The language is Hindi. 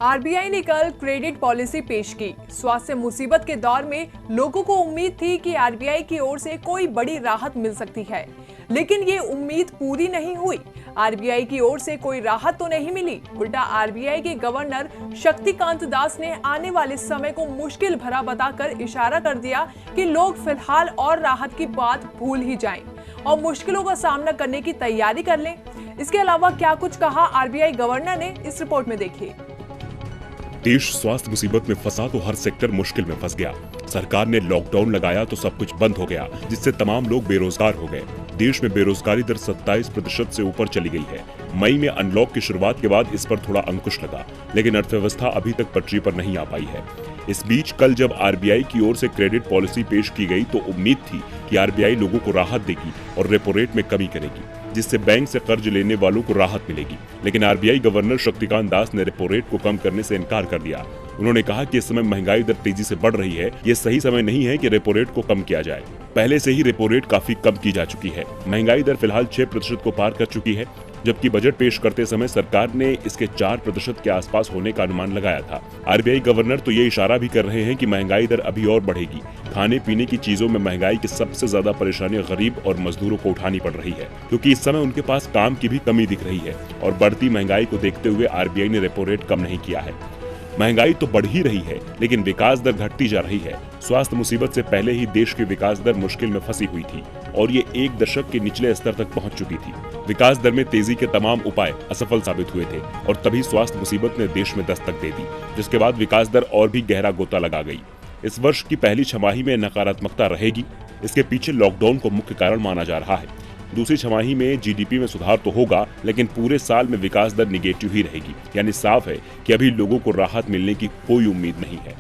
आरबीआई ने कल क्रेडिट पॉलिसी पेश की। स्वास्थ्य मुसीबत के दौर में लोगों को उम्मीद थी कि आरबीआई की ओर से कोई बड़ी राहत मिल सकती है, लेकिन ये उम्मीद पूरी नहीं हुई। आरबीआई की ओर से कोई राहत तो नहीं मिली, उल्टा आरबीआई के गवर्नर शक्तिकांत दास ने आने वाले समय को मुश्किल भरा बताकर इशारा कर दिया कि लोग फिलहाल और राहत की बात भूल ही जाएं और मुश्किलों का सामना करने की तैयारी कर लें। इसके अलावा क्या कुछ कहा आरबीआई गवर्नर ने, इस रिपोर्ट में देखिए। देश स्वास्थ्य मुसीबत में फंसा तो हर सेक्टर मुश्किल में फंस गया। सरकार ने लॉकडाउन लगाया तो सब कुछ बंद हो गया, जिससे तमाम लोग बेरोजगार हो गए। देश में बेरोजगारी दर 27% से ऊपर चली गई है। मई में अनलॉक की शुरुआत के बाद इस पर थोड़ा अंकुश लगा, लेकिन अर्थव्यवस्था अभी तक पटरी पर नहीं आ पाई है। इस बीच कल जब आरबीआई की ओर से क्रेडिट पॉलिसी पेश की गई तो उम्मीद थी कि आरबीआई लोगों को राहत देगी और रेपो रेट में कमी करेगी, जिससे बैंक से कर्ज लेने वालों को राहत मिलेगी। लेकिन आरबीआई गवर्नर शक्तिकांत दास ने रेपो रेट को कम करने से इनकार कर दिया। उन्होंने कहा कि इस समय महंगाई दर तेजी से बढ़ रही है, ये सही समय नहीं है कि रेपो रेट को कम किया जाए। पहले से ही रेपो रेट काफी कम की जा चुकी है। महंगाई दर फिलहाल 6% को पार कर चुकी है, जबकि बजट पेश करते समय सरकार ने इसके 4% के आसपास होने का अनुमान लगाया था। आरबीआई गवर्नर तो ये इशारा भी कर रहे हैं कि महंगाई दर अभी और बढ़ेगी। खाने पीने की चीजों में महंगाई की सबसे ज्यादा परेशानी गरीब और मजदूरों को उठानी पड़ रही है, क्योंकि इस समय उनके पास काम की भी कमी दिख रही है। और बढ़ती महंगाई को देखते हुए आरबीआई ने रेपो रेट कम नहीं किया है। महंगाई तो बढ़ ही रही है, लेकिन विकास दर घटती जा रही है। स्वास्थ्य मुसीबत से पहले ही देश की विकास दर मुश्किल में फंसी हुई थी और ये एक दशक के निचले स्तर तक पहुंच चुकी थी। विकास दर में तेजी के तमाम उपाय असफल साबित हुए थे और तभी स्वास्थ्य मुसीबत ने देश में दस्तक दे दी, जिसके बाद विकास दर और भी गहरा गोता लगा गई। इस वर्ष की पहली छमाही में नकारात्मकता रहेगी। इसके पीछे लॉकडाउन को मुख्य कारण माना जा रहा है। दूसरी छमाही में जीडीपी में सुधार तो होगा, लेकिन पूरे साल में विकास दर निगेटिव ही रहेगी। यानी साफ है कि अभी लोगों को राहत मिलने की कोई उम्मीद नहीं है।